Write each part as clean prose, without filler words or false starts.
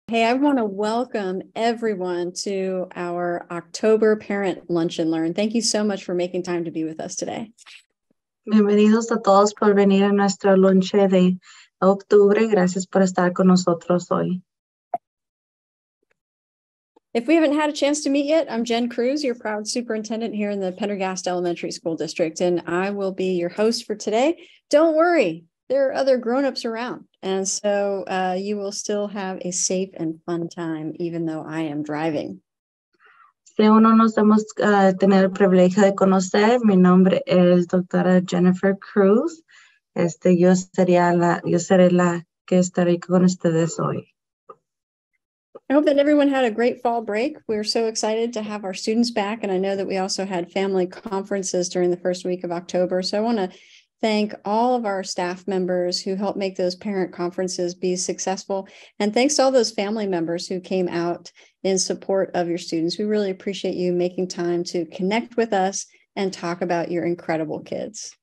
Hey, I want to welcome everyone to our October Parent Lunch and Learn. Thank you so much for making time to be with us today. Bienvenidos a todos por venir a nuestro lonche de octubre. Gracias por estar con nosotros hoy. If we haven't had a chance to meet yet, I'm Jen Cruz, your proud superintendent here in the Pendergast Elementary School District, and I will be your host for today. Don't worry, there are other grown-ups around, and so you will still have a safe and fun time, even though I am driving. Si aún no nos hemos tenido el privilegio de conocer, mi nombre es doctora Jennifer Cruz. Yo seré la que estaré con ustedes hoy. I hope that everyone had a great fall break. We're so excited to have our students back, and I know that we also had family conferences during the first week of October. So I want to thank all of our staff members who helped make those parent conferences be successful. And thanks to all those family members who came out in support of your students. We really appreciate you making time to connect with us and talk about your incredible kids.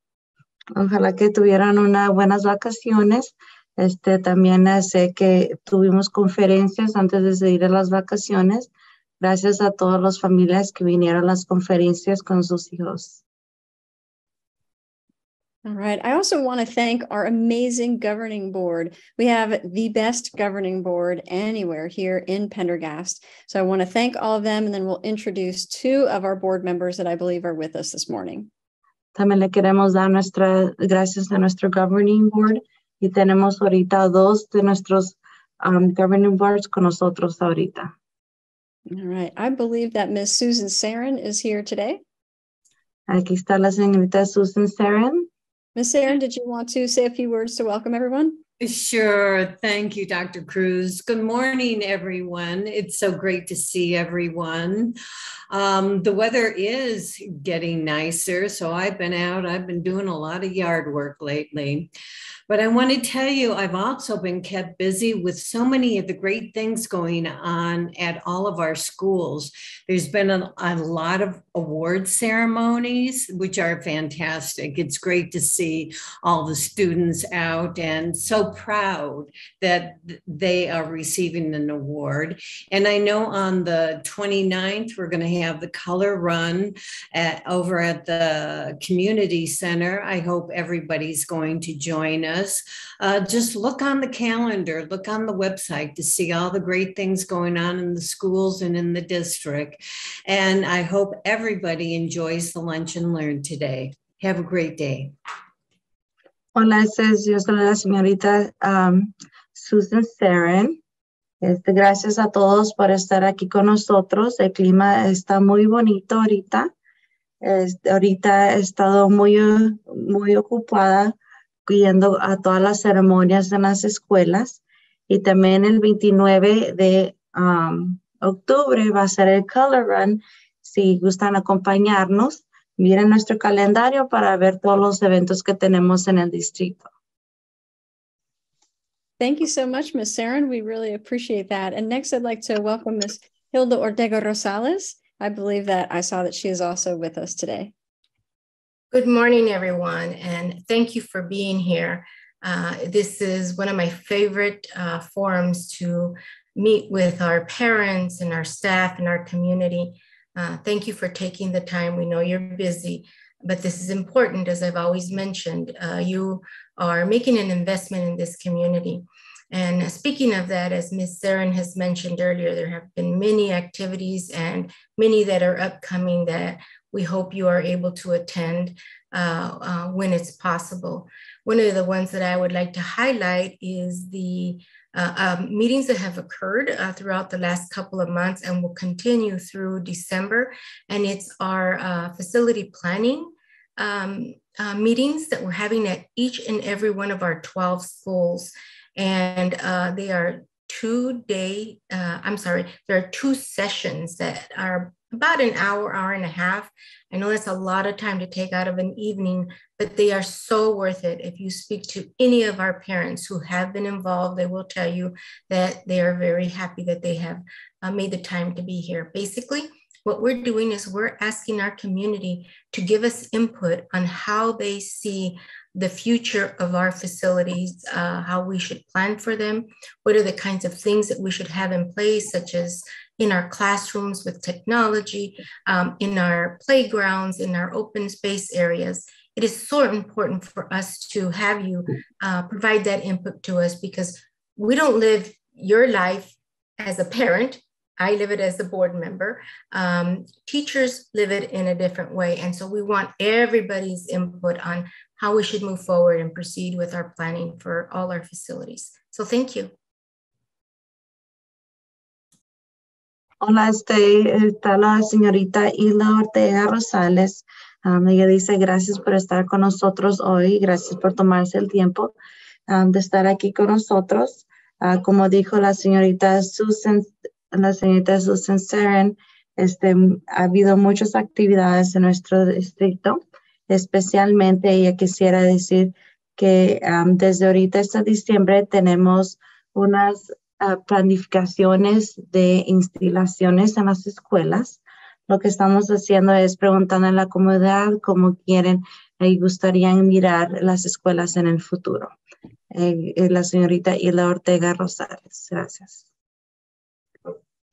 Ojalá que tuvieran unas buenas vacaciones. También sé que tuvimos conferencias antes de ir a las vacaciones. Gracias a todas las familias que vinieron a las conferencias con sus hijos. All right. I also want to thank our amazing governing board. We have the best governing board anywhere here in Pendergast. So I want to thank all of them, and then we'll introduce two of our board members that I believe are with us this morning. También le queremos dar gracias a nuestro governing board. Y tenemos ahorita dos de nuestros governing boards con nosotros ahorita. All right. I believe that Ms. Susan Sarin is here today. Aquí está la señorita Susan Sarin. Ms. Sarin, did you want to say a few words to welcome everyone? Sure. Thank you, Dr. Cruz. Good morning, everyone. It's so great to see everyone. The weather is getting nicer, so I've been doing a lot of yard work lately. But I want to tell you, I've also been kept busy with so many of the great things going on at all of our schools. There's been a lot of award ceremonies, which are fantastic. It's great to see all the students out and so proud that they are receiving an award. And I know on the 29th, we're going to have the color run over at the community center. I hope everybody's going to join us. Just look on the calendar, look on the website to see all the great things going on in the schools and in the district. And I hope everybody enjoys the Lunch and Learn today. Have a great day. Hola, yo soy la señorita Susan Sarin. Gracias a todos por estar aquí con nosotros. El clima está muy bonito ahorita. Ahorita he estado muy ocupada yendo a todas las ceremonias en las escuelas, y también el 29 de octubre va a ser el Color Run. Si gustan acompañarnos, miren nuestro calendario para ver todos los eventos que tenemos en el distrito. Thank you so much, Ms. Sarin. We really appreciate that. And next, I'd like to welcome Ms. Hilda Ortega Rosales. I believe that I saw that she is also with us today. Good morning, everyone, and thank you for being here. This is one of my favorite forums to meet with our parents and our staff and our community. Thank you for taking the time. We know you're busy, but this is important. As I've always mentioned, you are making an investment in this community. And speaking of that, as Ms. Sarin has mentioned earlier, there have been many activities and many that are upcoming that we hope you are able to attend when it's possible. One of the ones that I would like to highlight is the meetings that have occurred throughout the last couple of months and will continue through December. And it's our facility planning meetings that we're having at each and every one of our 12 schools. And they are there are 2 sessions that are about an hour and a half. I know that's a lot of time to take out of an evening, but they are so worth it. If you speak to any of our parents who have been involved, they will tell you that they are very happy that they have made the time to be here. Basically, what we're doing is we're asking our community to give us input on how they see the future of our facilities, how we should plan for them, what are the kinds of things that we should have in place, such as in our classrooms with technology, in our playgrounds, in our open space areas. It is so important for us to have you provide that input to us, because we don't live your life as a parent. I live it as a board member. Teachers live it in a different way. And so we want everybody's input on how we should move forward and proceed with our planning for all our facilities. So thank you. Hola, está la señorita Hilda Ortega Rosales. Ella dice gracias por estar con nosotros hoy, gracias por tomarse el tiempo de estar aquí con nosotros. Como dijo la señorita Susan Saren, ha habido muchas actividades en nuestro distrito, especialmente ella quisiera decir que desde ahorita hasta diciembre tenemos unas planificaciones de instalaciones en las escuelas. Lo que estamos haciendo es preguntando a la comunidad cómo quieren y gustarían mirar las escuelas en el futuro. La señorita Hilda Ortega Rosales. Gracias.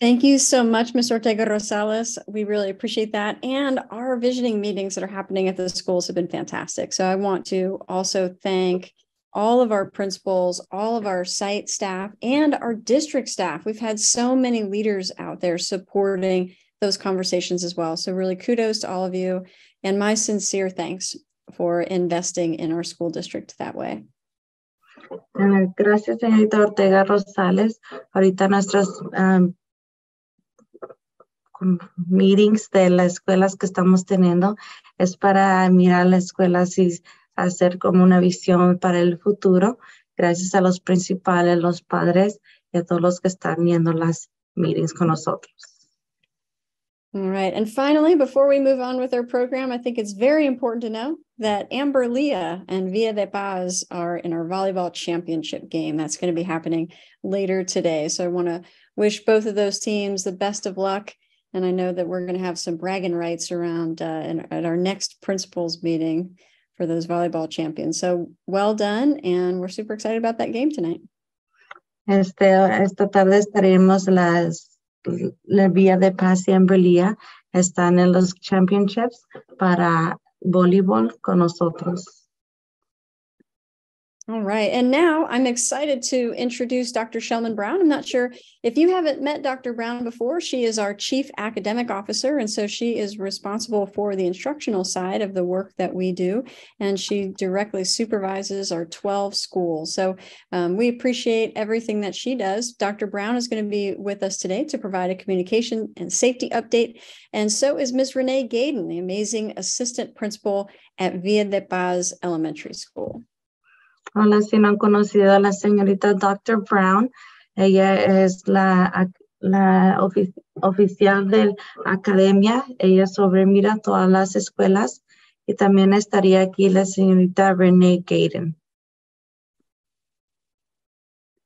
Thank you so much, Ms. Ortega Rosales. We really appreciate that. And our visioning meetings that are happening at the schools have been fantastic. So I want to also thank all of our principals, all of our site staff, and our district staff. We've had so many leaders out there supporting those conversations as well. So really kudos to all of you, and my sincere thanks for investing in our school district that way. Gracias, señorita Ortega Rosales. Ahorita nuestros meetings de las escuelas que estamos teniendo es para mirar las escuelas y hacer como una visión para el futuro. Gracias a los principales, los padres y a todos los que están viendo las meetings con nosotros. All right. And finally, before we move on with our program, I think it's very important to know that Amber Leah and Villa de Paz are in our volleyball championship game. That's going to be happening later today. So I want to wish both of those teams the best of luck. And I know that we're going to have some bragging rights around at our next principals meeting for those volleyball champions. So well done. And we're super excited about that game tonight. Esta tarde estaremos la Villa de Paz y Amberlía están en los championships para voleibol con nosotros. All right. And now I'm excited to introduce Dr. Shelman Brown. I'm not sure if you haven't met Dr. Brown before. She is our Chief Academic Officer. And so she is responsible for the instructional side of the work that we do. And she directly supervises our 12 schools. So we appreciate everything that she does. Dr. Brown is going to be with us today to provide a communication and safety update. And so is Ms. Renee Gaden, the amazing assistant principal at Villa de Paz Elementary School. Hola, si no han conocido a la señorita Dr. Brown, ella es la oficial de la academia, ella sobremira todas las escuelas y también estaría aquí la señorita Renee Gaden.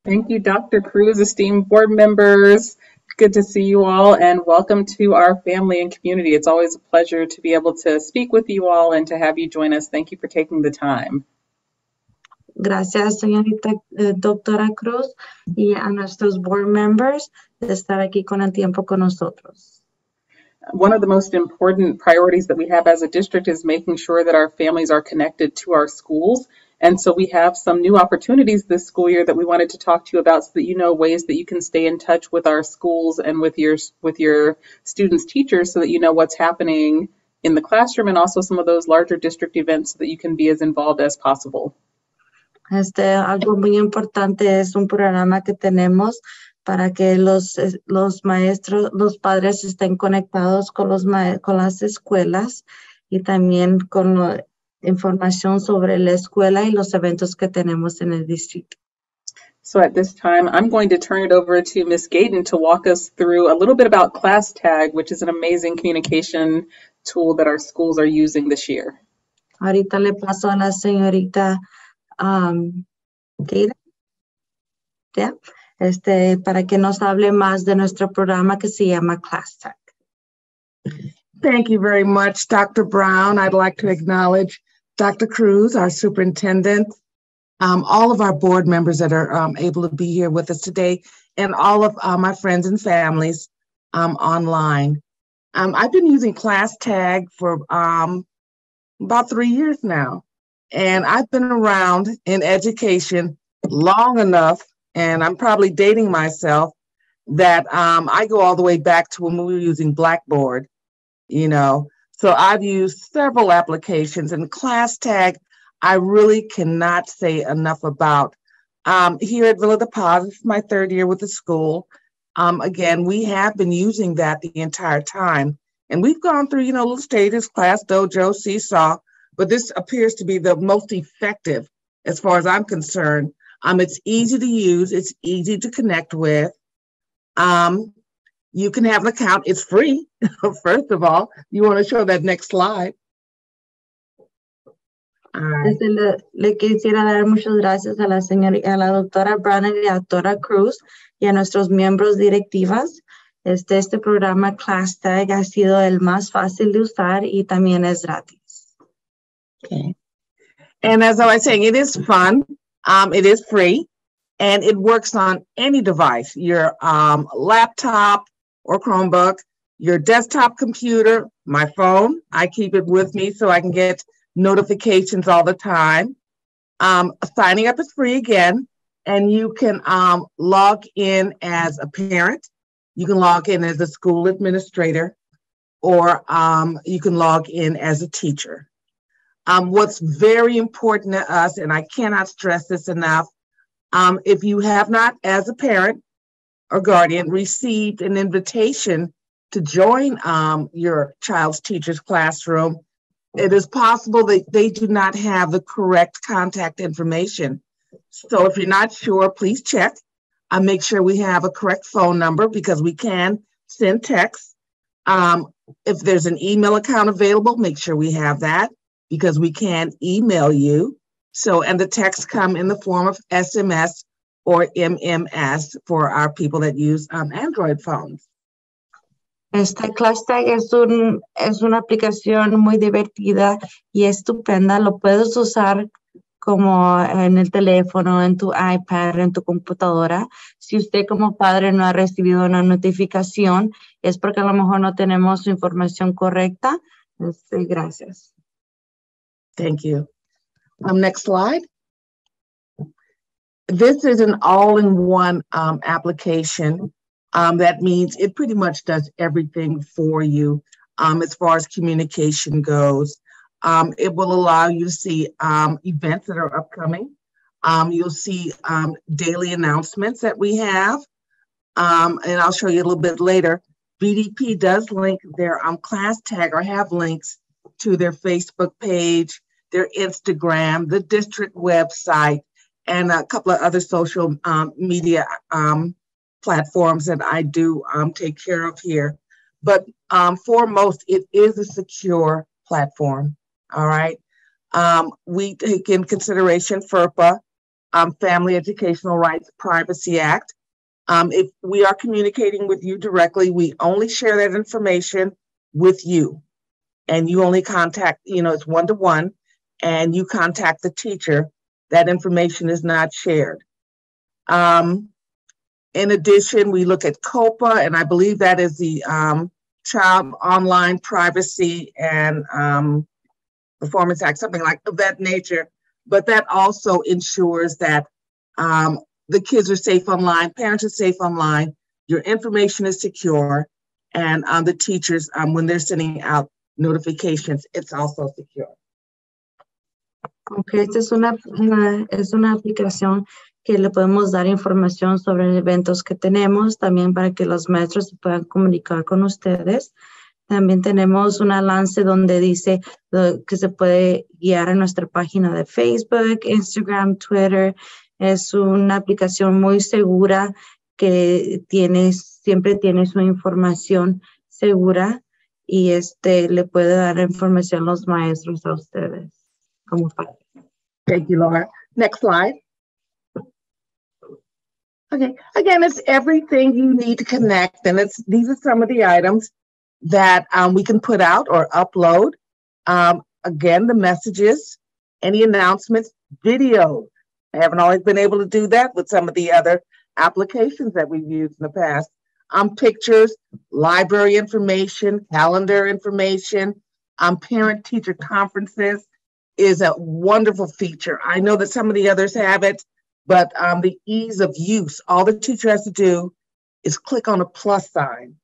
Thank you, Dr. Cruz, esteemed board members. Good to see you all and welcome to our family and community. It's always a pleasure to be able to speak with you all and to have you join us. Thank you for taking the time. Gracias, señorita doctora Cruz, y a nuestros board members de estar aquí con el tiempo con nosotros. One of the most important priorities that we have as a district is making sure that our families are connected to our schools. And so we have some new opportunities this school year that we wanted to talk to you about so that you know ways that you can stay in touch with our schools and with your students' teachers so that you know what's happening in the classroom and also some of those larger district events so that you can be as involved as possible. Algo muy importante es un programa que tenemos para que los maestros, los padres estén conectados con las escuelas y también con la información sobre la escuela y los eventos que tenemos en el distrito. So at this time, I'm going to turn it over to Ms. Gaden to walk us through a little bit about Class Tag, which is an amazing communication tool that our schools are using this year. Ahorita le paso a la señorita Gaden, ¿ya? Para que nos hable más de nuestro programa que se llama Class Tag. Thank you very much, Dr. Brown. I'd like to acknowledge Dr. Cruz, our superintendent, all of our board members that are able to be here with us today, and all of my friends and families online. I've been using ClassTag for about 3 years now, and I've been around in education long enough, and I'm probably dating myself, that I go all the way back to when we were using Blackboard, you know. So I've used several applications, and ClassTag, I really cannot say enough about. Here at Villa Deposit, it's my 3rd year with the school. Again, we have been using that the entire time. And we've gone through, little stages, Class Dojo, Seesaw, but this appears to be the most effective as far as I'm concerned. It's easy to use, it's easy to connect with. You can have an account, it's free, first of all. You want to show that next slide? Right. Le quisiera dar muchas gracias a la doctora Brannan y a la doctora Cruz y a nuestros miembros directivas. Este programa ClassTag ha sido el más fácil de usar y también es gratis. Okay. And as I was saying, it is fun, it is free, and it works on any device, your laptop or Chromebook, your desktop computer, my phone. I keep it with me so I can get notifications all the time. Signing up is free again, and you can log in as a parent. You can log in as a school administrator, or you can log in as a teacher. What's very important to us, and I cannot stress this enough, if you have not, as a parent or guardian, received an invitation to join your child's teacher's classroom, it is possible that they do not have the correct contact information. So if you're not sure, please check. Make sure we have a correct phone number, because we can send texts. If there's an email account available, make sure we have that, because we can email you. So, and the texts come in the form of SMS or MMS for our people that use Android phones. ClassTag es una aplicación muy divertida y estupenda. Lo puedes usar como en el teléfono, en tu iPad, en tu computadora. Si usted como padre no ha recibido una notificación, es porque a lo mejor no tenemos su información correcta. Gracias. Thank you. Next slide. This is an all-in-one application. That means it pretty much does everything for you as far as communication goes. It will allow you to see events that are upcoming. You'll see daily announcements that we have. And I'll show you a little bit later. BDP does link their ClassTag, or have links to their Facebook page, their Instagram, the district website, and a couple of other social media platforms that I do take care of here. But foremost, it is a secure platform. All right. We take in consideration FERPA, Family Educational Rights Privacy Act. If we are communicating with you directly, we only share that information with you. And you only contact, it's one-to-one, and you contact the teacher. That information is not shared. In addition, we look at COPA, and I believe that is the Child Online Privacy and Performance Act, something like of that nature. But that also ensures that the kids are safe online, parents are safe online, your information is secure, and the teachers, when they're sending out notifications, it's also secure. Okay, esta es una aplicación que le podemos dar información sobre eventos que tenemos, también para que los maestros se puedan comunicar con ustedes. También tenemos un enlace donde dice que se puede guiar a nuestra página de Facebook, Instagram, Twitter. Es una aplicación muy segura que siempre tiene su información segura y le puede dar información a los maestros a ustedes como padres. Thank you, Laura. Next slide. Okay, again, it's everything you need to connect, and these are some of the items that we can put out or upload. Again, the messages, Any announcements, video. I haven't always been able to do that with some of the other applications that we've used in the past. Pictures, library information, calendar information, parent-teacher conferences is a wonderful feature. I know that some of the others have it, but the ease of use, all the teacher has to do is click on a plus sign,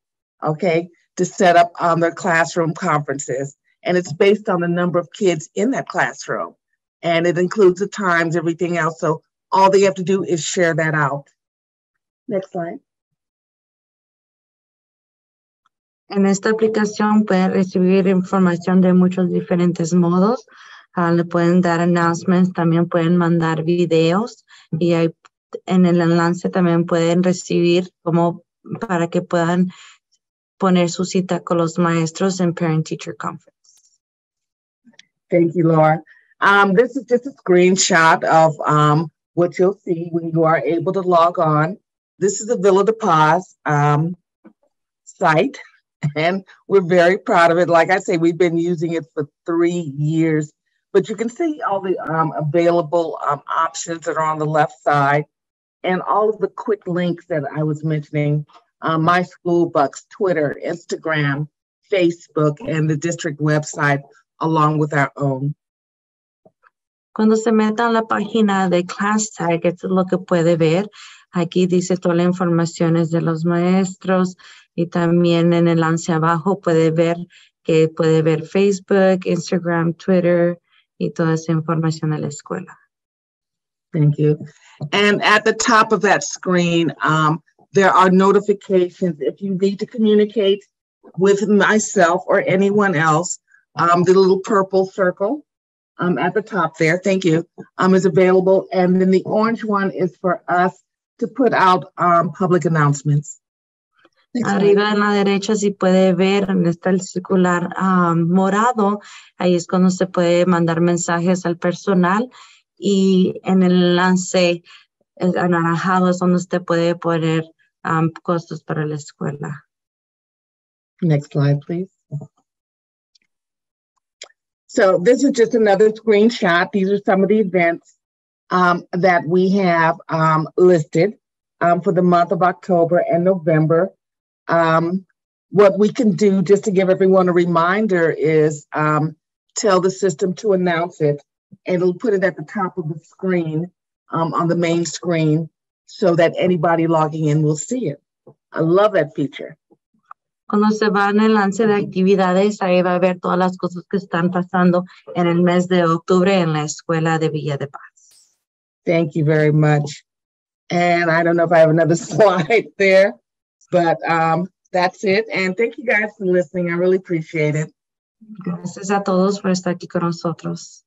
okay, to set up their classroom conferences. And it's based on the number of kids in that classroom. And it includes the times, everything else. So all they have to do is share that out. Next slide. En esta aplicación pueden recibir información de muchos diferentes modos. Le pueden dar announcements, también pueden mandar videos y ahí en el enlace también pueden recibir como para que puedan poner su cita con los maestros en Parent Teacher Conference. Thank you, Laura. This is just a screenshot of what you'll see when you are able to log on. This is the Villa de Paz site, and we're very proud of it. Like I say, we've been using it for 3 years, but you can see all the available options that are on the left side and all of the quick links that I was mentioning, My School Bucks, Twitter, Instagram, Facebook, and the district website, along with our own. Cuando se meta en la página de Class Tag, esto es lo que puede ver. Aquí dice toda la información de los maestros y también en el enlace abajo puede ver que puede ver Facebook, Instagram, Twitter y toda esa información de la escuela. Thank you. And at the top of that screen, there are notifications if you need to communicate with myself or anyone else. The little purple circle at the top there, thank you, is available. And then the orange one is for us to put out public announcements. Arriba en la derecha, si puede ver, donde está el circular morado, ahí es cuando se puede mandar mensajes al personal. Y en el enlace anaranjado es donde usted puede poner costos para la escuela. Next slide, please. So this is just another screenshot. These are some of the events that we have listed for the month of October and November. What we can do, just to give everyone a reminder, is tell the system to announce it, and it'll put it at the top of the screen on the main screen so that anybody logging in will see it. I love that feature. Cuando se va en el lance de actividades, ahí va a ver todas las cosas que están pasando en el mes de octubre en la escuela de Villa de Paz. Thank you very much. And I don't know if I have another slide there, but that's it. And thank you guys for listening. I really appreciate it. Gracias a todos por estar aquí con nosotros.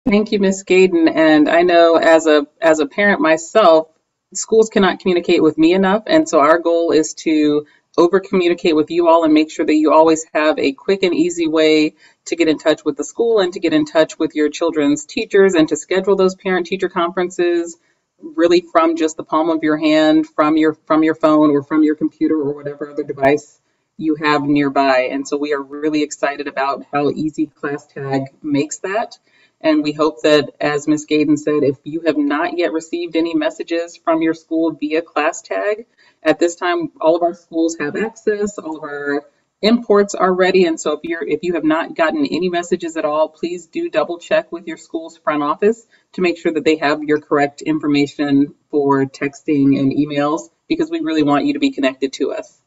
Thank you, Ms. Gaden. And I know as a parent myself, schools cannot communicate with me enough. And so our goal is to over communicate with you all and make sure that you always have a quick and easy way to get in touch with the school and to get in touch with your children's teachers and to schedule those parent-teacher conferences really from just the palm of your hand, from your phone or from your computer or whatever other device you have nearby. And so we are really excited about how easy ClassTag makes that. And we hope that, as Ms. Gaden said, if you have not yet received any messages from your school via ClassTag, at this time, all of our schools have access, all of our imports are ready. And so if you have not gotten any messages at all, please do double check with your school's front office to make sure that they have your correct information for texting and emails, because we really want you to be connected to us.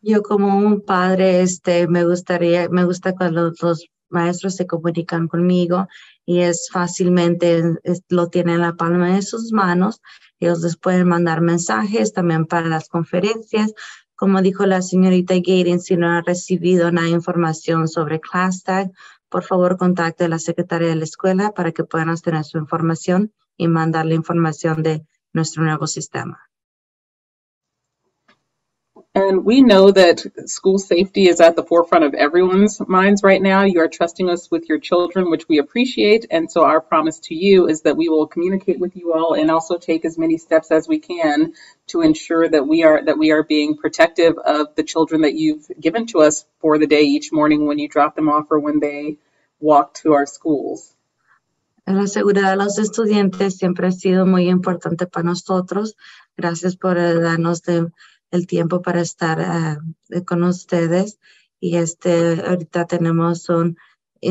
Yo como un padre, me gusta cuando los maestros se comunican conmigo y es fácilmente, lo tienen en la palma de sus manos. Ellos les pueden mandar mensajes también para las conferencias. Como dijo la señorita Gaden, si no ha recibido nada información sobre ClassTag, por favor contacte a la secretaria de la escuela para que puedan tener su información y mandar la información de nuestro nuevo sistema. And we know that school safety is at the forefront of everyone's minds right now. You are trusting us with your children, which we appreciate. And so our promise to you is that we will communicate with you all and also take as many steps as we can to ensure that we are being protective of the children that you've given to us for the day each morning when you drop them off or when they walk to our schools. La seguridad de los estudiantes siempre ha sido muy importante para nosotros. Gracias por darnos el tiempo para estar con ustedes. Y ahorita tenemos un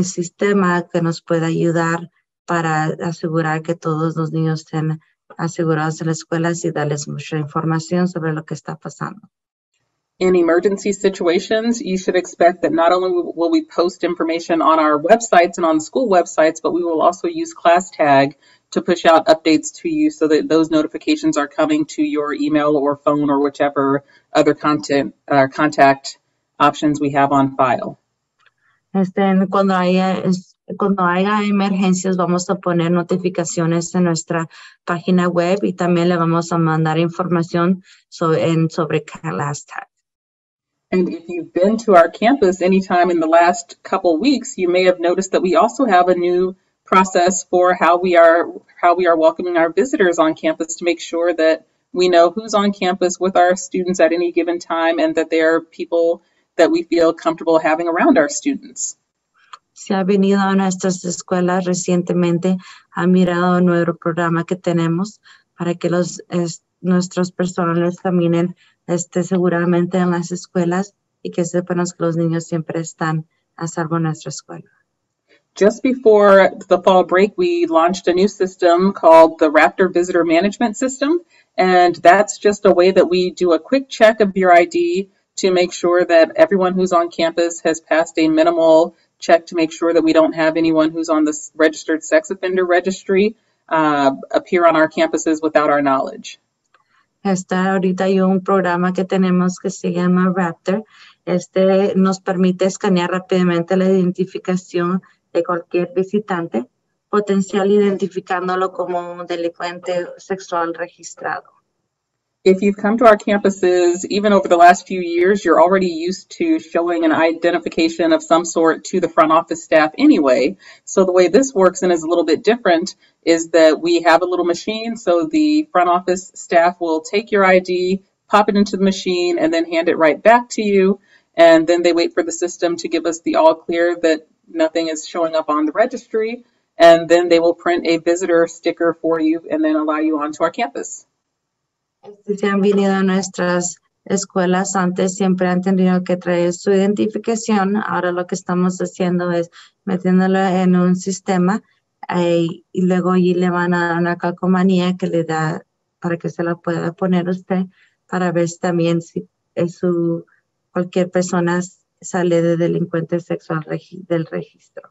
sistema que nos puede ayudar para asegurar que todos los niños estén asegurados en las escuelas y darles mucha información sobre lo que está pasando. In emergency situations, you should expect that not only will we post information on our websites and on the school websites, but we will also use ClassTag to push out updates to you so that those notifications are coming to your email or phone or whichever other contact options we have on file. Cuando haya emergencias, vamos a poner notificaciones en nuestra página web y también le vamos a mandar información sobre ClassTag. And if you've been to our campus anytime in the last couple weeks, you may have noticed that we also have a new process for how we are welcoming our visitors on campus to make sure that we know who's on campus with our students at any given time and that they are people that we feel comfortable having around our students. Si ha venido a nuestras escuelas recientemente, ha mirado nuestro programa que tenemos para que nuestros personales caminen seguramente en las escuelas y que sepan que los niños siempre están a salvo en nuestra escuela. Just before the fall break, we launched a new system called the Raptor Visitor Management System, and that's just a way that we do a quick check of your ID to make sure that everyone who's on campus has passed a minimal check to make sure that we don't have anyone who's on the registered sex offender registry appear on our campuses without our knowledge. Ahorita hay un programa que tenemos que se llama Raptor. Nos permite escanear rápidamente la identificación de cualquier visitante, potencial identificándolo como un delincuente sexual registrado. If you've come to our campuses, even over the last few years, you're already used to showing an identification of some sort to the front office staff anyway. So the way this works and is a little bit different is that we have a little machine. So the front office staff will take your ID, pop it into the machine, and then hand it right back to you. And then they wait for the system to give us the all clear that nothing is showing up on the registry. And then they will print a visitor sticker for you and then allow you onto our campus. Si han venido a nuestras escuelas antes, siempre han tenido que traer su identificación. Ahora lo que estamos haciendo es metiéndola en un sistema y luego allí le van a dar una calcomanía que le da para que se la pueda poner usted para ver también si cualquier persona sale de delincuente sexual del registro.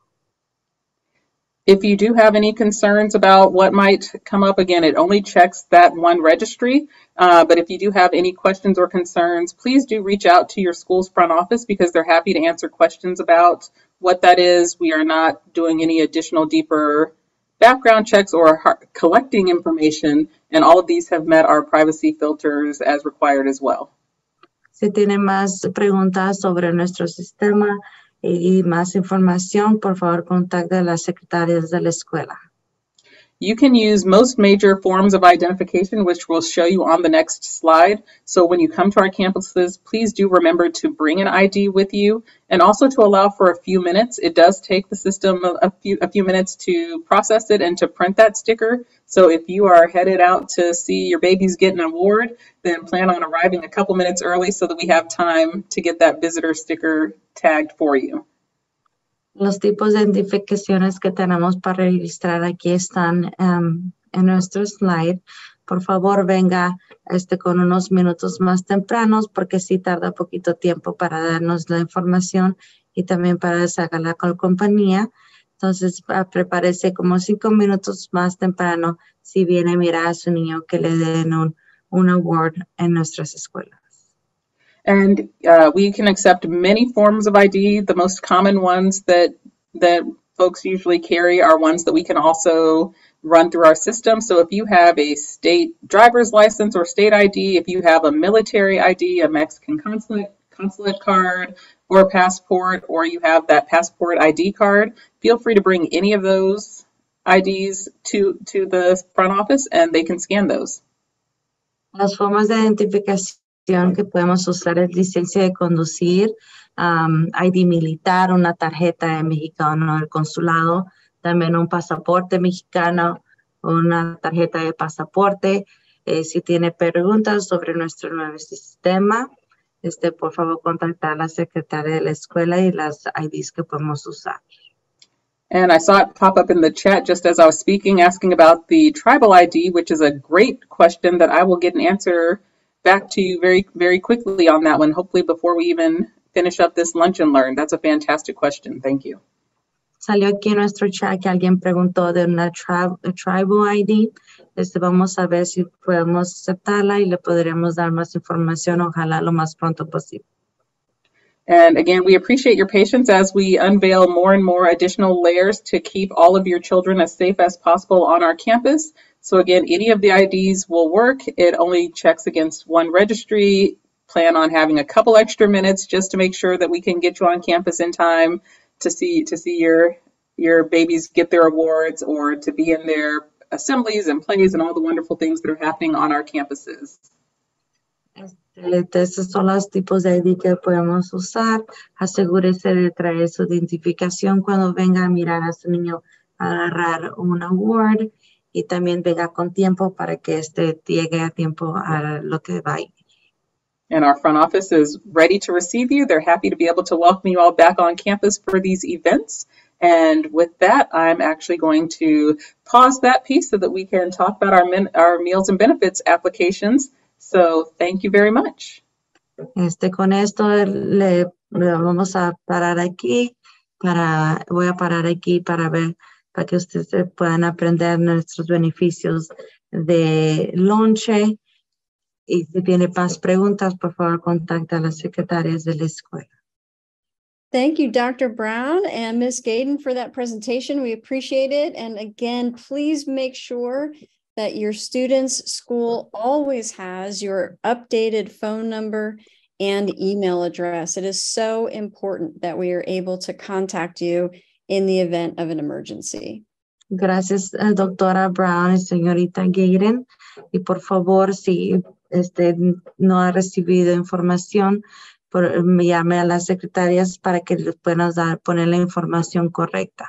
If you do have any concerns about what might come up, again, it only checks that one registry. But if you do have any questions or concerns, please do reach out to your school's front office because they're happy to answer questions about what that is. We are not doing any additional deeper background checks or collecting information, and all of these have met our privacy filters as required as well. Si tiene más preguntas sobre nuestro sistema y más información, por favor, contacte a las secretarias de la escuela. You can use most major forms of identification, which we'll show you on the next slide. So when you come to our campuses, please do remember to bring an ID with you and also to allow for a few minutes. It does take the system a few minutes to process it and to print that sticker. So if you are headed out to see your baby's get an award, then plan on arriving a couple minutes early so that we have time to get that visitor sticker tagged for you. Los tipos de identificaciones que tenemos para registrar aquí están en nuestro slide. Por favor, venga con unos minutos más tempranos porque sí tarda poquito tiempo para darnos la información y también para sacarla con la compañía. Entonces, prepárese como 5 minutos más temprano si viene a mirar a su niño que le den un award en nuestras escuelas. And we can accept many forms of ID. The most common ones that folks usually carry are ones that we can also run through our system. So if you have a state driver's license or state ID, if you have a military ID, a Mexican consulate card or passport, or you have that passport ID card, feel free to bring any of those IDs to the front office and they can scan those. Las formas de identificación que podemos usar es licencia de conducir, ID militar, una tarjeta de mexicano del consulado, también un pasaporte mexicano, una tarjeta de pasaporte. Si tiene preguntas sobre nuestro nuevo sistema, por favor, contactar a la secretaria de la escuela y las IDs que podemos usar. And I saw it pop up in the chat just as I was speaking, asking about the tribal ID, which is a great question that I will get an answer back to you very, very quickly on that one, hopefully before we even finish up this lunch and learn. That's a fantastic question. Thank you. Salió aquí en nuestro chat que alguien preguntó de una tribal ID. Vamos a ver si podemos aceptarla y le podremos dar más información, ojalá lo más pronto posible. And again, we appreciate your patience as we unveil more and more additional layers to keep all of your children as safe as possible on our campus. So again, any of the IDs will work. It only checks against one registry. Plan on having a couple extra minutes just to make sure that we can get you on campus in time to see your babies get their awards or to be in their assemblies and plays and all the wonderful things that are happening on our campuses. Estos son los tipos de ID que podemos usar. Asegúrese de traer su identificación cuando venga a mirar a su niño agarrar un award y también venga con tiempo para que llegue a tiempo a lo que va a ir. And our front office is ready to receive you. They're happy to be able to welcome you all back on campus for these events. And with that, I'm actually going to pause that piece so that we can talk about our meals and benefits applications. So thank you very much. Con esto le vamos a parar aquí voy a parar aquí para que ustedes puedan aprender nuestros beneficios de lonche. Y si tiene más preguntas, por favor, contacta a las secretarias de la escuela. Thank you, Dr. Brown and Ms. Gaden, for that presentation. We appreciate it. And again, please make sure that your student's school always has your updated phone number and email address. It is so important that we are able to contact you in the event of an emergency. Gracias, doctora Brown y señorita Gaden. Y por favor, si no ha recibido información, me llame a las secretarias para que les puedan poner la información correcta.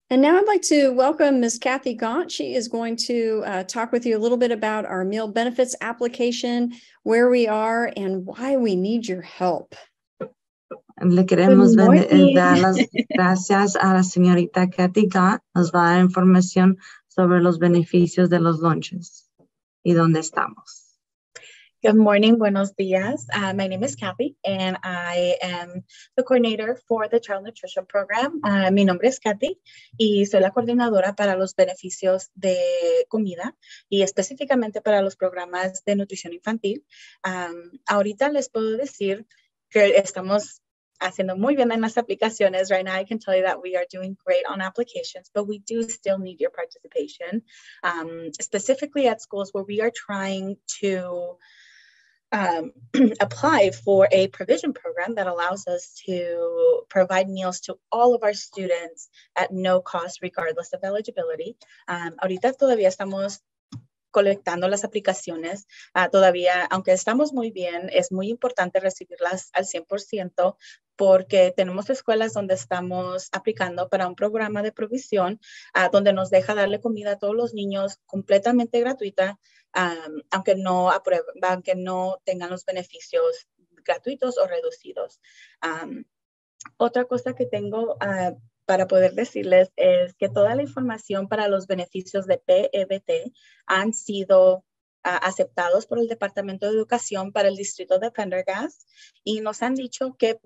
And now I'd like to welcome Ms. Kathy Gaunt. She is going to talk with you a little bit about our meal benefits application, where we are, and why we need your help. Le queremos dar las gracias a la señorita Kathy Gaunt. Nos va a dar información sobre los beneficios de los lunches y dónde estamos. Good morning, buenos dias. My name is Kathy, and I am the coordinator for the Child Nutrition Program. Mi nombre es Kathy, y soy la coordinadora para los beneficios de comida, y específicamente para los programas de nutrición infantil. Ahorita les puedo decir que estamos haciendo muy bien en las aplicaciones. Right now, I can tell you that we are doing great on applications, but we do still need your participation, specifically at schools where we are trying to apply for a provision program that allows us to provide meals to all of our students at no cost, regardless of eligibility. Ahorita todavía estamos colectando las aplicaciones. Todavía, aunque estamos muy bien, es muy importante recibirlas al 100% porque tenemos escuelas donde estamos aplicando para un programa de provisión donde nos deja darle comida a todos los niños completamente gratuita, aunque no tengan los beneficios gratuitos o reducidos. Otra cosa que tengo para poder decirles es que toda la información para los beneficios de PEBT han sido aceptados por el Departamento de Educación para el Distrito de Pendergast, y nos han dicho que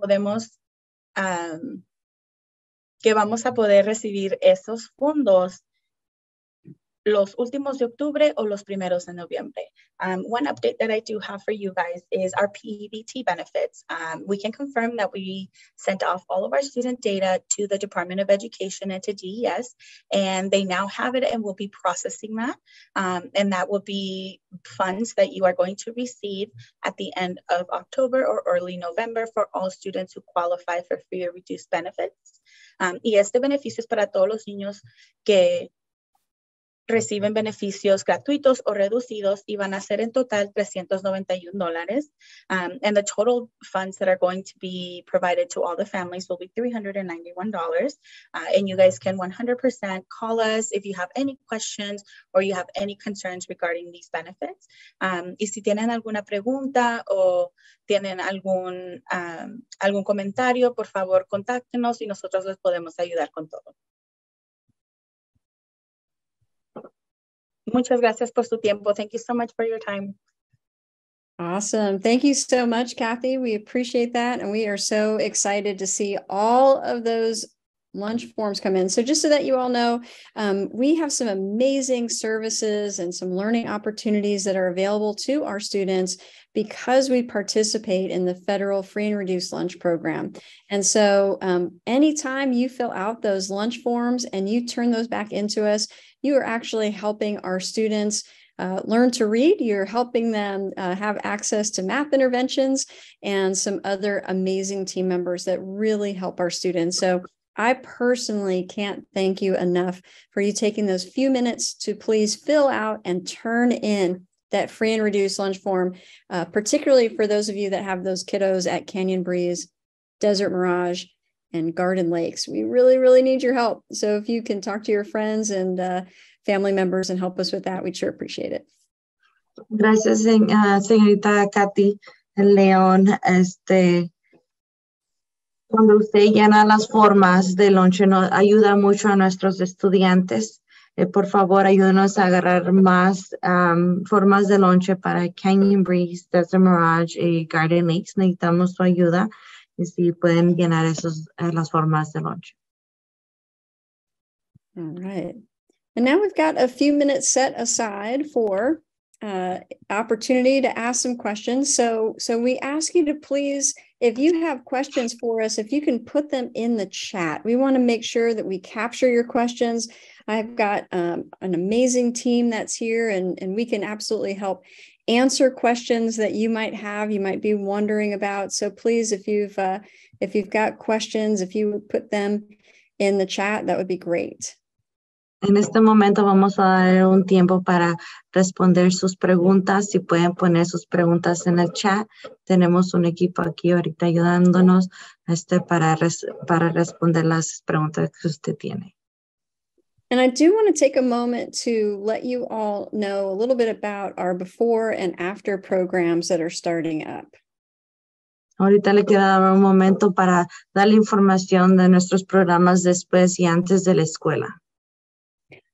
que vamos a poder recibir esos fondos los últimos de octubre o los primeros de noviembre. One update that I do have for you guys is our PEBT benefits. We can confirm that we sent off all of our student data to the Department of Education and to DES, and they now have it and will be processing that. And that will be funds that you are going to receive at the end of October or early November for all students who qualify for free or reduced benefits. Y este beneficio es para todos los niños que reciben beneficios gratuitos o reducidos y van a ser en total $391. And the total funds that are going to be provided to all the families will be $391. And you guys can 100% call us if you have any questions or you have any concerns regarding these benefits. Y si tienen alguna pregunta o tienen algún comentario, por favor, contáctenos y nosotros les podemos ayudar con todo. Muchas gracias por su tiempo. Thank you so much for your time. Awesome. Thank you so much, Kathy. We appreciate that. And we are so excited to see all of those lunch forms come in. So just so that you all know, we have some amazing services and some learning opportunities that are available to our students because we participate in the federal free and reduced lunch program. And so anytime you fill out those lunch forms and you turn those back into us, you are actually helping our students learn to read. You're helping them have access to math interventions and some other amazing team members that really help our students. So I personally can't thank you enough for you taking those few minutes to please fill out and turn in that free and reduced lunch form, particularly for those of you that have those kiddos at Canyon Breeze, Desert Mirage, and Garden Lakes. We really, really need your help. So if you can talk to your friends and family members and help us with that, we'd sure appreciate it. Gracias, señorita Katy León. Cuando usted llena las formas de lonche, nos ayuda mucho a nuestros estudiantes. Por favor, ayúdenos a agarrar más formas de lonche para Canyon Breeze, Desert Mirage y Garden Lakes. Necesitamos su ayuda y si pueden llenar las formas de lonche. All right. And now we've got a few minutes set aside for opportunity to ask some questions. So we ask you to please, if you have questions for us, if you can put them in the chat. We want to make sure that we capture your questions. I've got an amazing team that's here, and we can absolutely help answer questions that you might have, you might be wondering about. So please, if you've got questions, if you would put them in the chat, that would be great. En este momento vamos a dar un tiempo para responder sus preguntas. Si pueden poner sus preguntas en el chat, tenemos un equipo aquí ahorita ayudándonos para responder las preguntas que usted tiene. And I do want to take a moment to let you all know a little bit about our before and after programs that are starting up. Ahorita le quiero dar un momento para darle información de nuestros programas después y antes de la escuela.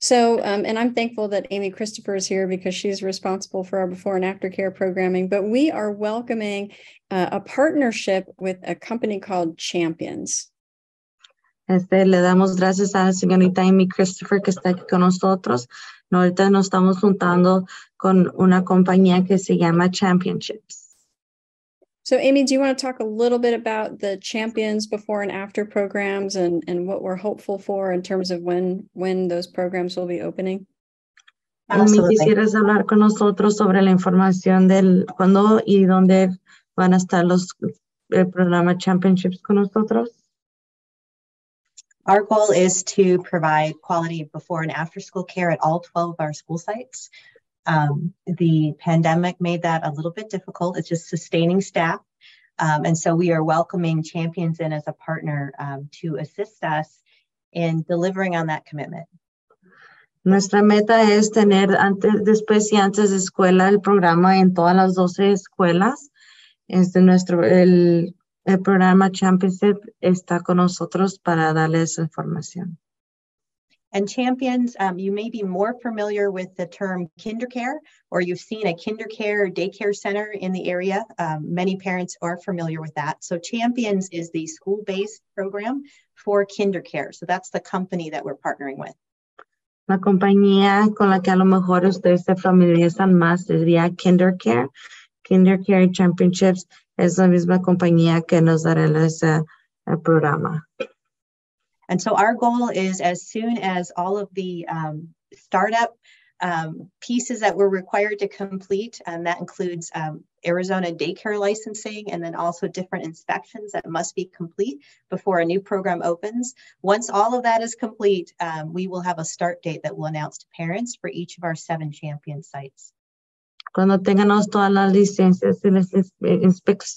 So, and I'm thankful that Amy Christopher is here because she's responsible for our before and after care programming, but we are welcoming a partnership with a company called Champions. Le damos gracias a la señorita Amy Christopher que está aquí con nosotros. Ahorita nos estamos juntando con una compañía que se llama Championships. So Amy, do you want to talk a little bit about the Champions before and after programs and what we're hopeful for in terms of when those programs will be opening? Amy, ¿quisieras hablar con nosotros sobre la información del cuándo y dónde van a estar el programa Championships con nosotros? Our goal is to provide quality before and after school care at all 12 of our school sites. The pandemic made that a little bit difficult. It's just sustaining staff. And so we are welcoming Champions in as a partner to assist us in delivering on that commitment. Nuestra meta es tener después y antes de escuela el programa en todas las 12 escuelas. El programa Championship está con nosotros para darles información. And Champions, you may be more familiar with the term KinderCare, or you've seen a KinderCare daycare center in the area. Many parents are familiar with that. So Champions is the school-based program for KinderCare. So that's the company that we're partnering with. La compañía con la que a lo mejor ustedes se familiarizan más sería KinderCare. KinderCare Championships es la misma compañía que nos dará ese programa. And so our goal is as soon as all of the startup pieces that we're required to complete, and that includes Arizona daycare licensing, and then also different inspections that must be complete before a new program opens. Once all of that is complete, we will have a start date that we'll announce to parents for each of our 7 champion sites. Cuando tengamos todas las licencias y las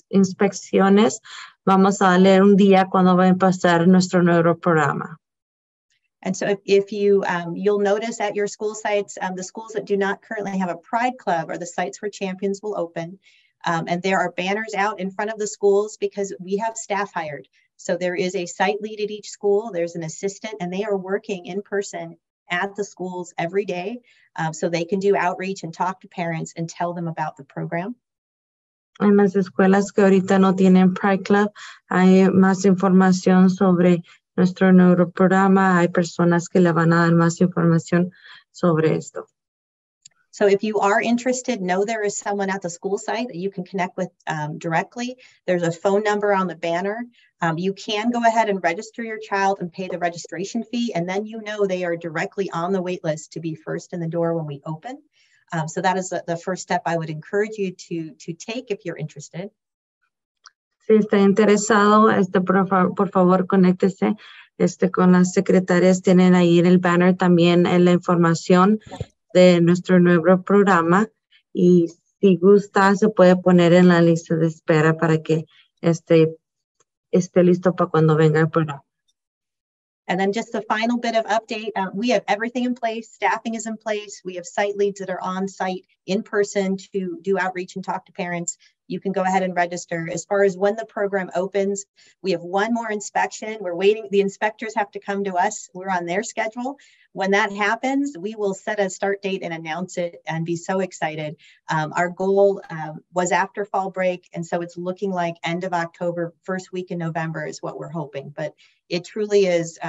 inspecciones, vamos a darle un día cuando va a empezar nuestro nuevo programa. And so if you, you'll notice at your school sites, the schools that do not currently have a Pride Club are the sites where champions will open. And there are banners out in front of the schools because we have staff hired. So there is a site lead at each school, there's an assistant, and they are working in person at the schools every day. So they can do outreach and talk to parents and tell them about the program. En las escuelas que ahorita no tienen Pride Club, hay más información sobre nuestro neuroprograma. Hay personas que le van a dar más información sobre esto. So if you are interested, know there is someone at the school site that you can connect with directly. There's a phone number on the banner. You can go ahead and register your child and pay the registration fee, and then you know they are directly on the wait list to be first in the door when we open. So that is the first step I would encourage you to take if you're interested. Si está interesado, por favor, conéctese con las secretarias. Tienen ahí en el banner también la información de nuestro nuevo programa. Y si gusta, se puede poner en la lista de espera para que esté listo para cuando venga el programa. And then just the final bit of update, we have everything in place. Staffing is in place. We have site leads that are on site in person to do outreach and talk to parents. You can go ahead and register. As far as when the program opens, we have one more inspection. We're waiting. The inspectors have to come to us. We're on their schedule. When that happens, we will set a start date and announce it and be so excited. Our goal was after fall break. And so it's looking like end of October, first week in November is what we're hoping. But it truly is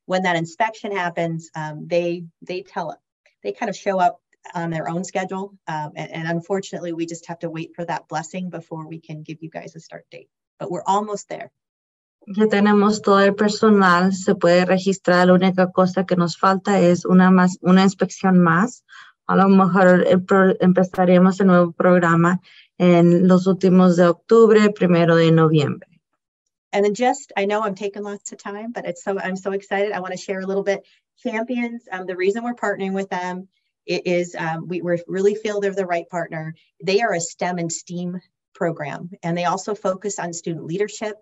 when that inspection happens, they tell it. They kind of show up on their own schedule. And unfortunately, we just have to wait for that blessing before we can give you guys a start date. But we're almost there. Ya tenemos todo el personal, se puede registrar. La única cosa que nos falta es una inspección más. A lo mejor empezaremos el nuevo programa en los últimos de octubre, 1 de noviembre. And then I know I'm taking lots of time, but I'm so excited. I want to share a little bit. Champions, the reason we're partnering with them is we really feel they're the right partner. They are a STEM and STEAM program, and they also focus on student leadership.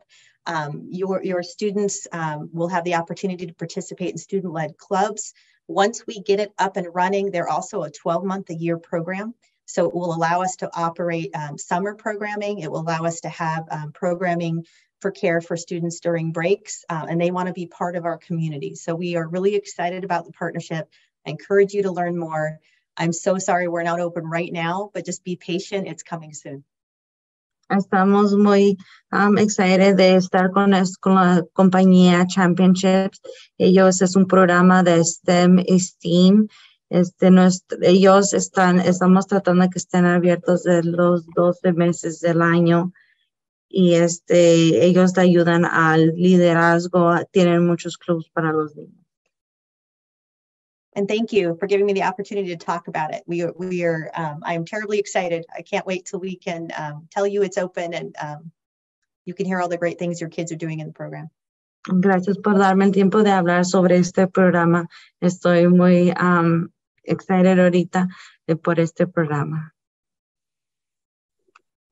Your students will have the opportunity to participate in student-led clubs. Once we get it up and running, they're also a 12-month-a-year program. So it will allow us to operate summer programming. It will allow us to have programming for care for students during breaks, and they want to be part of our community. So we are really excited about the partnership. I encourage you to learn more. I'm so sorry we're not open right now, but just be patient. It's coming soon. Estamos muy excited de estar con la compañía Championships. Ellos es un programa de STEM y STEAM. Estamos tratando de que estén abiertos de los 12 meses del año. Y ellos te ayudan al liderazgo. Tienen muchos clubs para los niños. And thank you for giving me the opportunity to talk about it. I'm terribly excited. I can't wait till we can tell you it's open and you can hear all the great things your kids are doing in the program. Gracias por darme el tiempo de hablar sobre este programa. Estoy muy excited ahorita por este programa.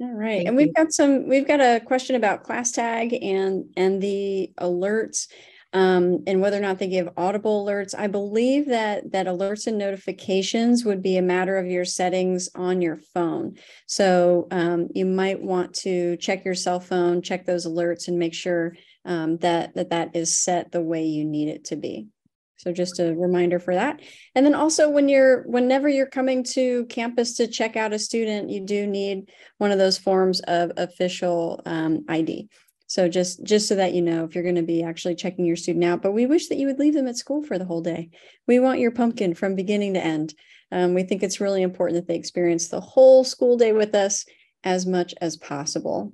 All right. And we've got a question about class tag and the alerts. And whether or not they give audible alerts. I believe that alerts and notifications would be a matter of your settings on your phone. So you might want to check your cell phone, check those alerts, and make sure that is set the way you need it to be. So just a reminder for that. And then also whenever you're coming to campus to check out a student, you do need one of those forms of official ID. So just so that you know if you're going to be actually checking your student out, but we wish that you would leave them at school for the whole day. We want your pumpkin from beginning to end. We think it's really important that they experience the whole school day with us as much as possible.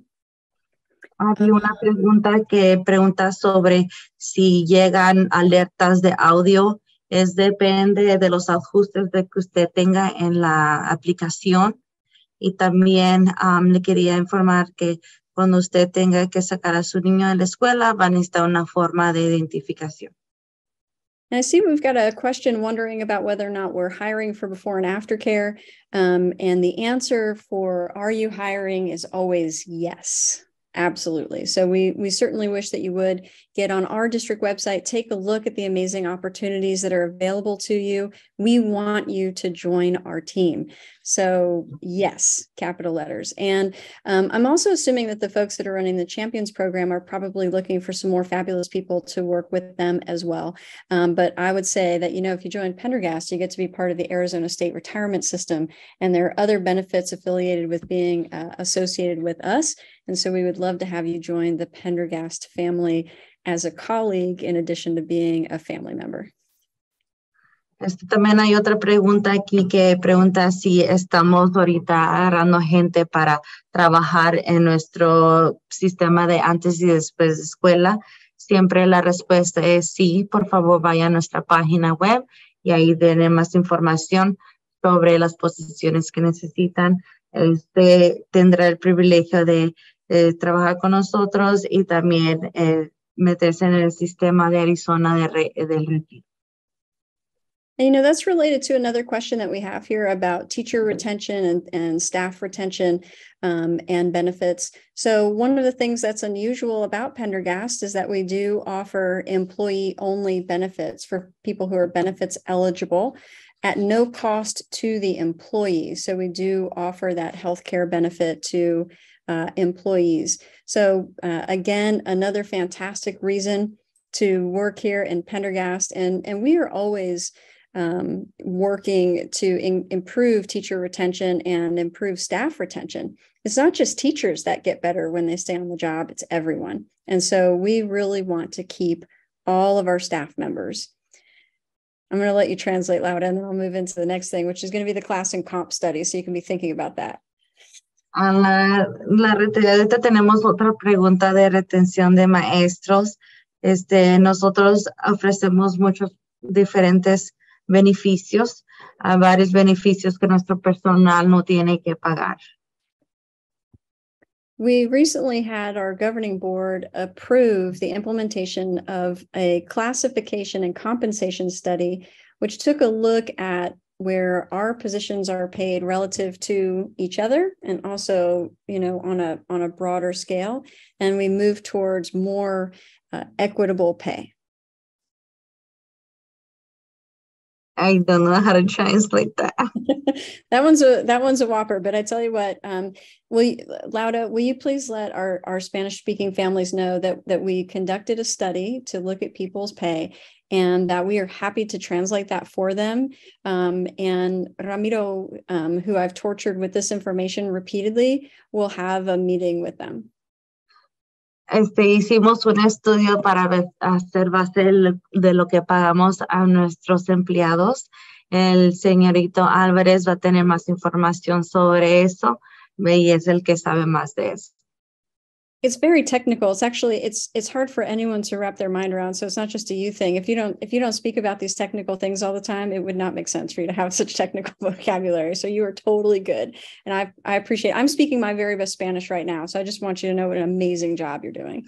Había una pregunta que pregunta sobre si llegan alertas de audio Es depende de los ajustes de que usted tenga en la aplicación. Y también le quería informar que cuando usted tenga que sacar a su niño de la escuela, va a necesitar una forma de identificación. And I see we've got a question wondering about whether or not we're hiring for before and after care. And the answer for are you hiring is always yes. Absolutely. So we certainly wish that you would get on our district website, take a look at the amazing opportunities that are available to you. We want you to join our team. So yes, capital letters. And I'm also assuming that the folks that are running the Champions program are probably looking for some more fabulous people to work with them as well. But I would say that, if you join Pendergast, you get to be part of the Arizona State Retirement System, and there are other benefits affiliated with being associated with us. And so we would love to have you join the Pendergast family as a colleague, in addition to being a family member. También hay otra pregunta aquí que pregunta si estamos ahorita agarrando gente para trabajar en nuestro sistema de antes y después de escuela. Siempre la respuesta es sí. Por favor, vaya a nuestra página web y ahí tiene más información sobre las posiciones que necesitan. Tendrá el privilegio de trabajar con nosotros y también meterse en el sistema de Arizona del retiro. And, that's related to another question that we have here about teacher retention and staff retention and benefits. So one of the things that's unusual about Pendergast is that we do offer employee-only benefits for people who are benefits eligible at no cost to the employee. So we do offer that healthcare benefit to employees. So again, another fantastic reason to work here in Pendergast. And we are always working to improve teacher retention and improve staff retention. It's not just teachers that get better when they stay on the job, it's everyone. And so we really want to keep all of our staff members. I'm going to let you translate, Laura, and then I'll move into the next thing, which is going to be the class and comp study. So you can be thinking about that. Ahorita tenemos otra pregunta de retención de maestros. Nosotros ofrecemos muchos diferentes beneficios, varios beneficios que nuestro personal no tiene que pagar. We recently had our governing board approve the implementation of a classification and compensation study, which took a look at where our positions are paid relative to each other and also, on a broader scale. And we move towards more equitable pay. I don't know how to translate that. That one's a whopper, but I tell you what, Laura, will you please let our Spanish-speaking families know that we conducted a study to look at people's pay and that we are happy to translate that for them. And Ramiro, who I've tortured with this information repeatedly, will have a meeting with them. Hicimos un estudio para hacer base de lo que pagamos a nuestros empleados. El señorito Álvarez va a tener más información sobre eso y es el que sabe más de eso. It's very technical. It's actually, it's hard for anyone to wrap their mind around. So it's not just a you thing. If you don't speak about these technical things all the time, it would not make sense for you to have such technical vocabulary. So you are totally good. And I appreciate, I'm speaking my very best Spanish right now. So I just want you to know what an amazing job you're doing.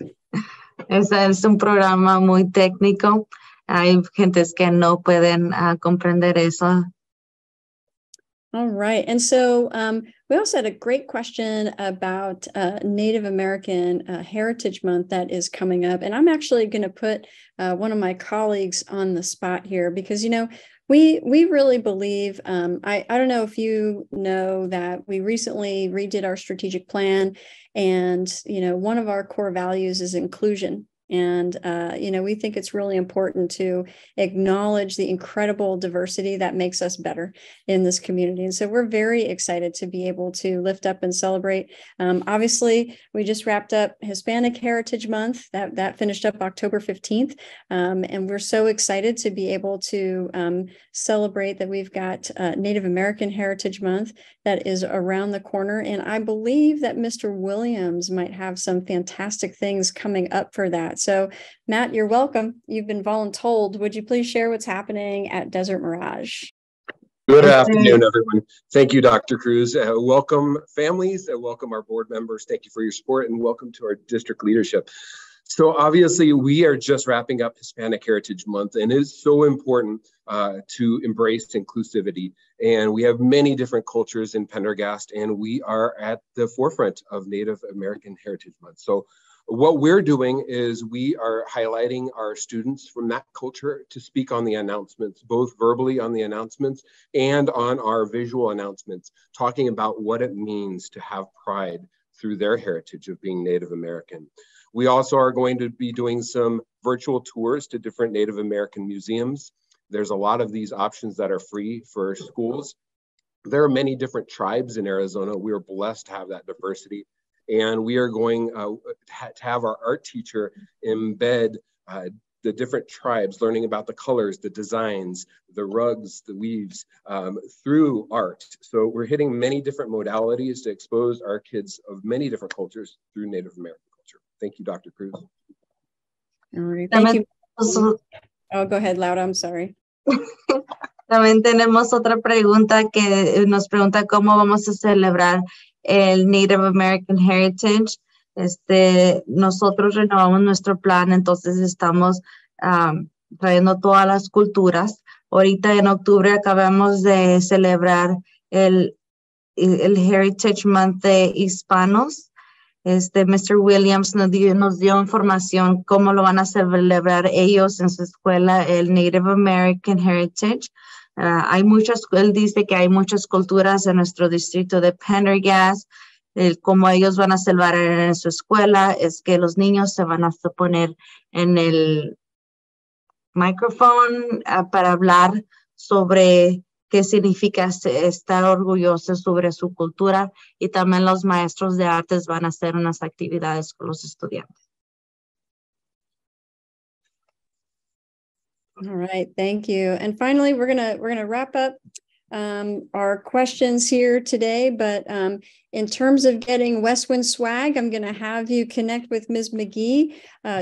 Es un programa muy técnico. Hay gentes que no pueden comprender eso. All right. And so we also had a great question about Native American Heritage Month that is coming up. And I'm actually going to put one of my colleagues on the spot here because, we really believe, I don't know if you know that we recently redid our strategic plan and, one of our core values is inclusion. And, we think it's really important to acknowledge the incredible diversity that makes us better in this community. And so we're very excited to be able to lift up and celebrate. Obviously, we just wrapped up Hispanic Heritage Month that finished up October 15th. And we're so excited to be able to celebrate that we've got Native American Heritage Month that is around the corner. And I believe that Mr. Williams might have some fantastic things coming up for that. So Matt, you're welcome. You've been voluntold. Would you please share what's happening at Desert Mirage? Good afternoon, everyone. Thank you, Dr. Cruz. Welcome, families, and welcome our board members. Thank you for your support, and welcome to our district leadership. So obviously, we are just wrapping up Hispanic Heritage Month, and it is so important to embrace inclusivity. And we have many different cultures in Pendergast, and we are at the forefront of Native American Heritage Month. So what we're doing is we are highlighting our students from that culture to speak on the announcements, both verbally on the announcements and on our visual announcements, talking about what it means to have pride through their heritage of being Native American. We also are going to be doing some virtual tours to different Native American museums. There's a lot of these options that are free for schools. There are many different tribes in Arizona. We are blessed to have that diversity. And we are going to have our art teacher embed the different tribes, learning about the colors, the designs, the rugs, the weaves through art. So we're hitting many different modalities to expose our kids of many different cultures through Native American culture. Thank you, Dr. Cruz. All right, thank you. Oh, go ahead, Laura, I'm sorry. También tenemos otra pregunta que nos pregunta cómo vamos a celebrar el Native American Heritage. Nosotros renovamos nuestro plan, entonces estamos trayendo todas las culturas. Ahorita en octubre acabamos de celebrar el Heritage Month de Hispanos. Mr. Williams nos dio información cómo lo van a celebrar ellos en su escuela, el Native American Heritage. Él dice que hay muchas culturas en nuestro distrito de Pendergast. Cómo ellos van a celebrar en su escuela es que los niños se van a poner en el micrófono para hablar sobre qué significa estar orgullosos sobre su cultura, y también los maestros de artes van a hacer unas actividades con los estudiantes. All right, thank you. And finally, we're gonna wrap up our questions here today, but in terms of getting Westwind swag, I'm going to have you connect with Ms. McGee.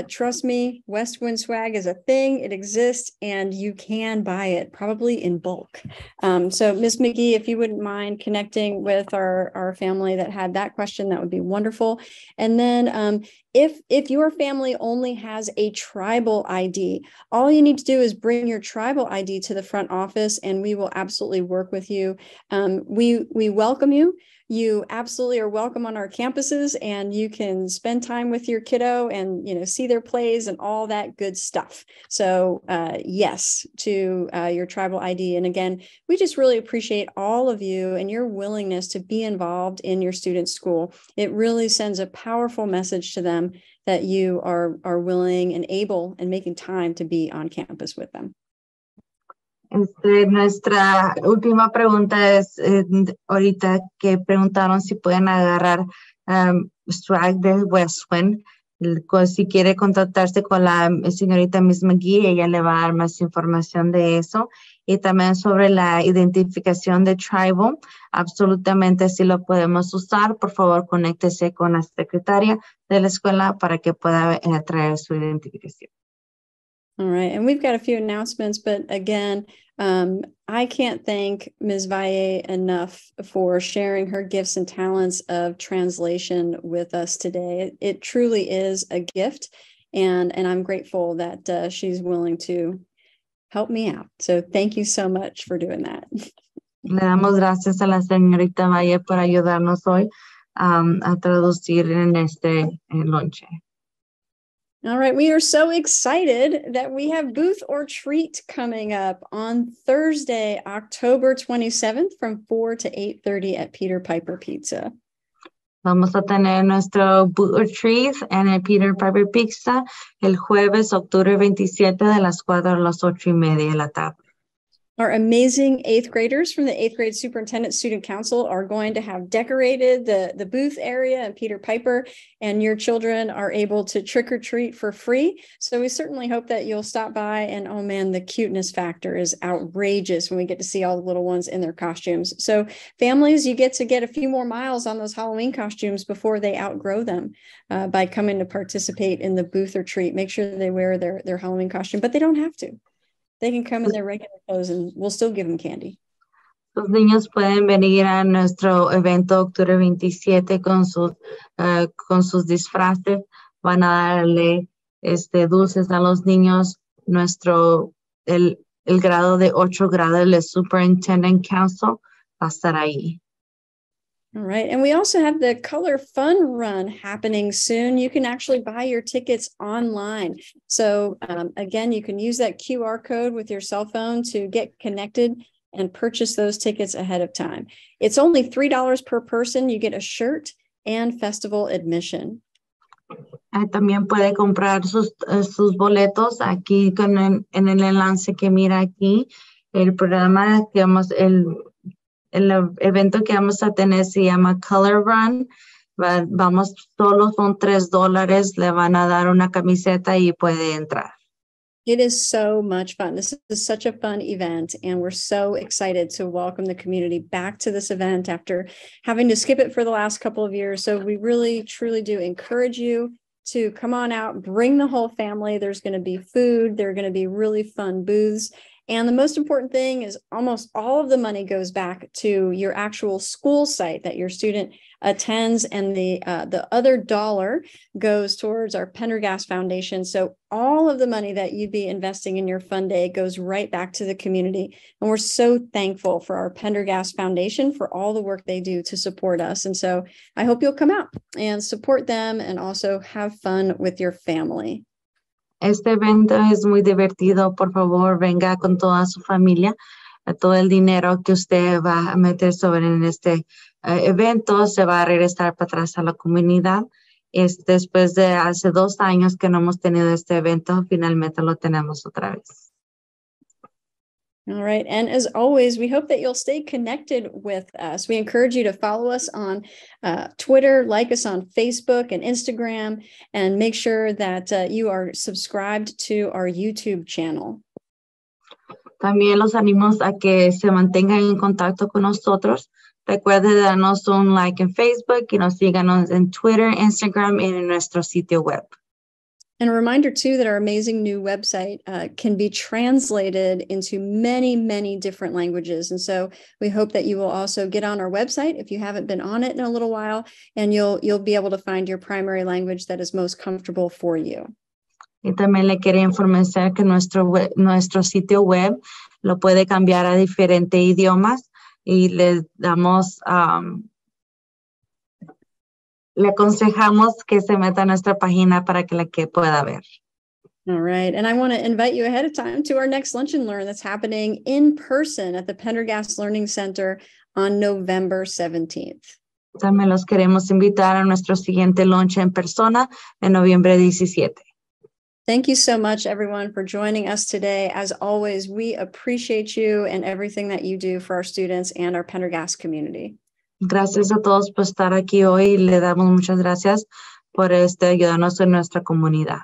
Trust me, Westwind swag is a thing. It exists, and you can buy it probably in bulk. So Ms. McGee, if you wouldn't mind connecting with our family that had that question, that would be wonderful. And then if your family only has a tribal ID, all you need to do is bring your tribal ID to the front office, and we will absolutely work with you. We welcome you. You absolutely are welcome on our campuses, and you can spend time with your kiddo and, see their plays and all that good stuff. So yes to your tribal ID. And again, we just really appreciate all of you and your willingness to be involved in your students' school. It really sends a powerful message to them that you are willing and able and making time to be on campus with them. Nuestra última pregunta es, ahorita que preguntaron si pueden agarrar swag de Westwind. Si quiere contactarse con la señorita Miss McGee, ella le va a dar más información de eso. Y también sobre la identificación de Tribal, absolutamente sí lo podemos usar. Por favor, conéctese con la secretaria de la escuela para que pueda traer su identificación. All right, and we've got a few announcements, but again, I can't thank Ms. Valle enough for sharing her gifts and talents of translation with us today. It truly is a gift, and I'm grateful that she's willing to help me out. So thank you so much for doing that. Le damos gracias a la señorita Valle por ayudarnos hoy a traducir en este lonche. All right, we are so excited that we have Booth or Treat coming up on Thursday, October 27th from 4 to 8:30 at Peter Piper Pizza. Vamos a tener nuestro Booth or Treat en el Peter Piper Pizza el jueves, octubre 27 de las 4 a las 8:30 de la tarde. Our amazing 8th graders from the 8th grade Superintendent Student Council are going to have decorated the booth area and Peter Piper, and your children are able to trick or treat for free. So we certainly hope that you'll stop by, and oh man, the cuteness factor is outrageous when we get to see all the little ones in their costumes. So families, you get to get a few more miles on those Halloween costumes before they outgrow them by coming to participate in the booth or treat. Make sure they wear their Halloween costume, but they don't have to. They can come in their regular clothes and we'll still give them candy. Los niños pueden venir a nuestro evento octubre 27 con sus disfraces. Van a darle dulces a los niños. El grado de 8 grados, el Superintendent Council va a estar ahí. All right. And we also have the Color Fun Run happening soon. You can actually buy your tickets online. So again, you can use that QR code with your cell phone to get connected and purchase those tickets ahead of time. It's only $3 per person. You get a shirt and festival admission. También puede comprar sus boletos aquí en el enlace que mira aquí. El programa, digamos, el evento que vamos a tener se llama Color Run. Solo son $3. Le van a dar una camiseta y puede entrar. It is so much fun. This is such a fun event, and we're so excited to welcome the community back to this event after having to skip it for the last couple of years. So we really, truly do encourage you to come on out, bring the whole family. There's going to be food. There are going to be really fun booths. And the most important thing is almost all of the money goes back to your actual school site that your student attends, and the other dollar goes towards our Pendergast Foundation. So all of the money that you'd be investing in your fun day goes right back to the community. And we're so thankful for our Pendergast Foundation for all the work they do to support us. And so I hope you'll come out and support them and also have fun with your family. Este evento es muy divertido. Por favor, venga con toda su familia. Todo el dinero que usted va a meter en este evento se va a regresar para atrás a la comunidad. Después de hace 2 años que no hemos tenido este evento, finalmente lo tenemos otra vez. All right. And as always, we hope that you'll stay connected with us. We encourage you to follow us on Twitter, like us on Facebook and Instagram, and make sure that you are subscribed to our YouTube channel. También los animamos a que se mantengan en contacto con nosotros. Recuerde darnos un like en Facebook y nos síganos en Twitter, Instagram y en nuestro sitio web. And a reminder, too, that our amazing new website can be translated into many, many different languages. And so we hope that you will also get on our website if you haven't been on it in a little while, and you'll be able to find your primary language that is most comfortable for you. Y también le quería informar que nuestro sitio web lo puede cambiar a diferentes idiomas y le aconsejamos que se meta a nuestra página para que la pueda ver. All right. And I want to invite you ahead of time to our next Lunch and Learn that's happening in person at the Pendergast Learning Center on November 17th. También los queremos invitar a nuestro siguiente lunch en persona en noviembre 17. Thank you so much, everyone, for joining us today. As always, we appreciate you and everything that you do for our students and our Pendergast community. Gracias a todos por estar aquí hoy. Le damos muchas gracias por ayudarnos en nuestra comunidad.